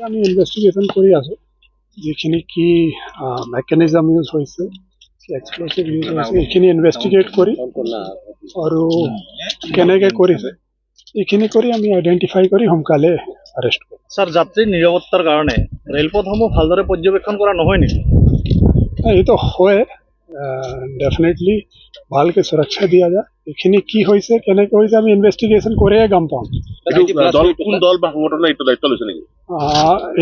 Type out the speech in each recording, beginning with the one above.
আমি ইনভেস্টিগেশন কৰি আছোঁ যিখিনি কি মেকানিজম ইউজ হৈছে এক্সপ্ল'চিভ ইউজ হৈছে এইখিনি ইনভেষ্টিগেট কৰি আৰু কেনেকৈ কৰিছে এইখিনি কৰি আমি আইডেণ্টিফাই কৰি সোনকালে আৰেষ্ট কৰোঁ। স্যার, যাত্রী নিরাপত্তার কারণে রেলপথসমূহ ভালদরে পর্যবেক্ষণ করা নহয় নেকি? এইটো হয়, ডেফিনেটলি ভালকে সুৰক্ষা দিয়া যায়। এইখিনি কি হৈছে কেনেকৈ হৈছে আমি ইনভেষ্টিগেশ্যন কৰিয়ে গম পাম।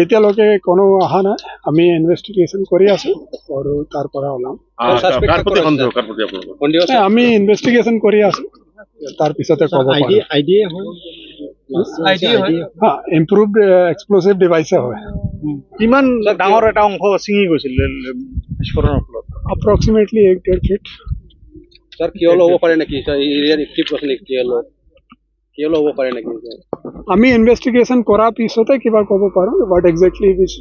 এতিয়ালৈকে কোনো অহা নাই, আমি ইনভেষ্টিগেশ্যন কৰি আছোঁ আৰু তাৰ পৰা ওলাম। আমি ইনভেষ্টিগেশ্যন কৰি আছোঁ, তাৰ পিছতে ক'ব পাৰিম। ইম্প্ৰুভড এক্সপ্ল'চিভ ডিভাইচে হয়। কিমান ডাঙৰ এটা অংশ ছিঙি গৈছিল বিস্ফোৰণৰ ফলত? Approximately 1.5 feet। স্যার কি হলো হ'ব পাৰে নেকি? স্যার এৰিয়াৰ এক্টিভ আছে নেকি? কি হলো হ'ব পাৰে নেকি? আমি ইনভেষ্টিগেশ্যন কৰাৰ পিছতে কিবা ক'ব পাৰোঁ, but exactly which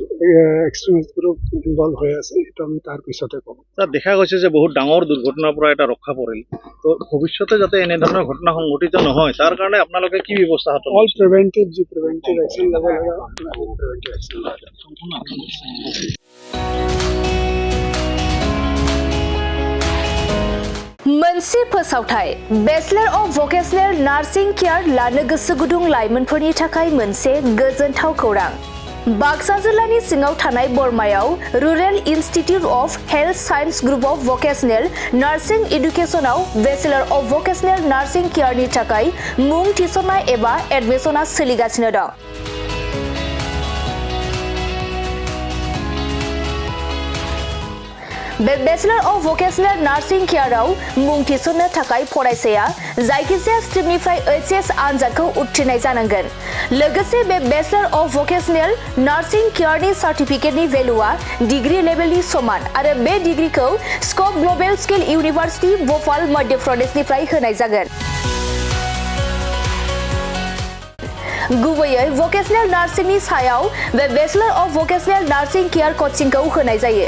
extremist group involve হৈ আছে সেইটো আমি তাৰ পিছতে ক'ব। স্যার, দেখা গৈছে যে বহুত ডাঙৰ দুৰ্ঘটনাৰ পৰা এটা ৰক্ষা পৰিল, তো ভৱিষ্যতে যাতে এনেধৰণৰ ঘটনা সংঘটিত নহয় তাৰ কাৰণে আপোনালোকে কি ব্যৱস্থা হাতত অল প্ৰিভেণ্টিভ একশ্যন ল'ব লাগে, প্ৰিভেণ্টিভ একশ্যন ল'ব লাগে। मोनसे फोसावथाय bachelor of vocational nursing care लानो गोसो गुदुं लाइमोनफोरनि थाखाय मोनसे गोजोनथाव खौरां। बाक्सा जिल्लानि सिङाव थानाय बरमायाव rural institute of health science group of vocational nursing एडुकेशनाव बेचलर अफ भकेशनेल नार्सिं केयारनि थाखाय मुं थिसननाय एबा एडमिशना सोलिगासिनो दं। बेचलर अफ भकेशनेल नार्सिं केयाराव मुं थिसननो थाखाय फरायसाया जायखिजाया स्ट्रिमनिफ्राय एचएस आनजादखौ उथ्रिनाय जानांगोन। लोगोसे बे बेचलर अफ भकेशनेल नार्सिं केयारनि सार्टिफिकेटनि भेलुआ डिग्री लेभेलनि समान आरो बे डिग्रीखौ Scope Global Skill University Bhopal Madhya प्रदेशनिफ्राय होनाय जागोन। गुबैयै भकेशनेल नार्सिंनि सायाव बे bachelor of vocational nursing care कचिंखौ होनाय जायो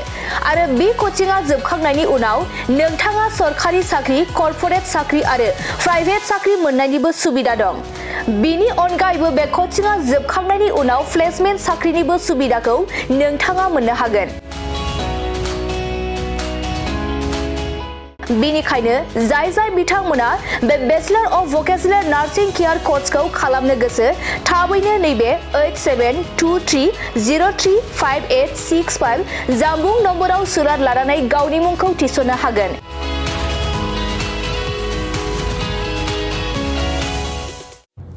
आरो बे कचिंआ जोबखांनायनि उनाव नोंथाङा सरखारि साख्रि, कर्परेट साख्रि आरो प्राइभेट साख्रि मोननायनिबो सुबिदा दं। बिनि अनगायैबो बे कचिंआ जोबखांनायनि उनाव प्लेसमेन्ट साख्रिनिबो सुबिदाखौ नोंथाङा मोननो हागोन। बेनिखायनो जाय बिथांमोना बे bachelor of vocational nursing care कर्सखौ खालामनो गोसो थाबैनो नैबे 8723035865 जानबुं नम्बराव सुलाद लानानै गावनि मुंखौ थिसननो हागोन।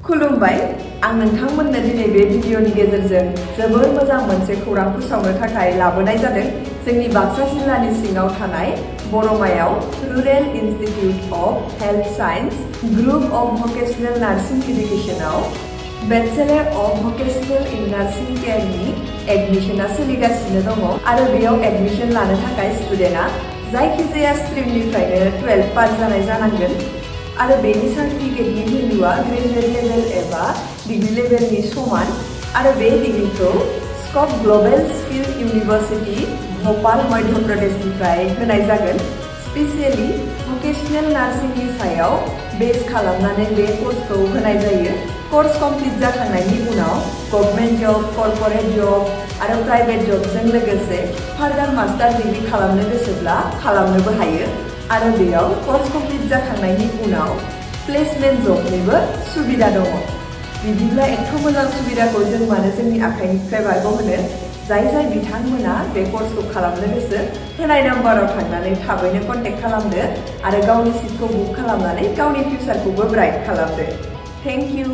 खुलुमबाय, आं नोंथांमोननो दिनै बे भिडिअनि गेजेरजों जोबोर मोजां मोनसे खौरां फोसावनो थाखाय लाबोनाय जादों। जोंनि बाक्सा जिल्लानि सिङाव थानाय बरमायाव rural institute of health science group of vocational nursing एडुकेशनाव bachelor of vocational in nursing केयारनि एडमिशना सोलिगासिनो दङ आरो बेयाव एडमिशन लानो थाखाय स्टुडेन्टआ जायखिजाया स्ट्रिमनिफ्रायनो 12 पास जानाय जानांगोन आरो बेनि सार्टिफिकेटनि भेलुआ ग्रेजुवेट लेभेल एबा डिग्री लेभेलनि समान आरो बे डिग्रीखौ Scope Global Skill University Bhopal Madhya प्रदेशनिफ्राय होनाय जागोन। स्पेसियेलि भकेशनेल नार्सिंनि सायाव बेस खालामनानै बे कर्सखौ होनाय जायो। कर्स कमप्लिट जाखांनायनि उनाव गभर्नमेन्ट जब, कर्परेट जब आरो प्राइभेट जबजों लोगोसे फार्दार मास्टार डिग्री खालामनो गोसोब्ला खालामनोबो हायो आरो बेयाव कर्स कमप्लिट जाखांनायनि उनाव प्लेसमेन्ट जबनिबो सुबिदा दङ। बिदिब्ला एथ' मोजां सुबिदाखौ जों मानो जोंनि आखाइनिफ्राय बारग'होनो? जाय बिथांमोना बे कर्सखौ खालामनो गोसो होनाय नाम्बाराव थांनानै थाबैनो कन्टेक्ट खालामदो आरो गावनि सिटखौ बुक खालामनानै गावनि फिउचारखौबो ब्राइट खालामदो। Thank you.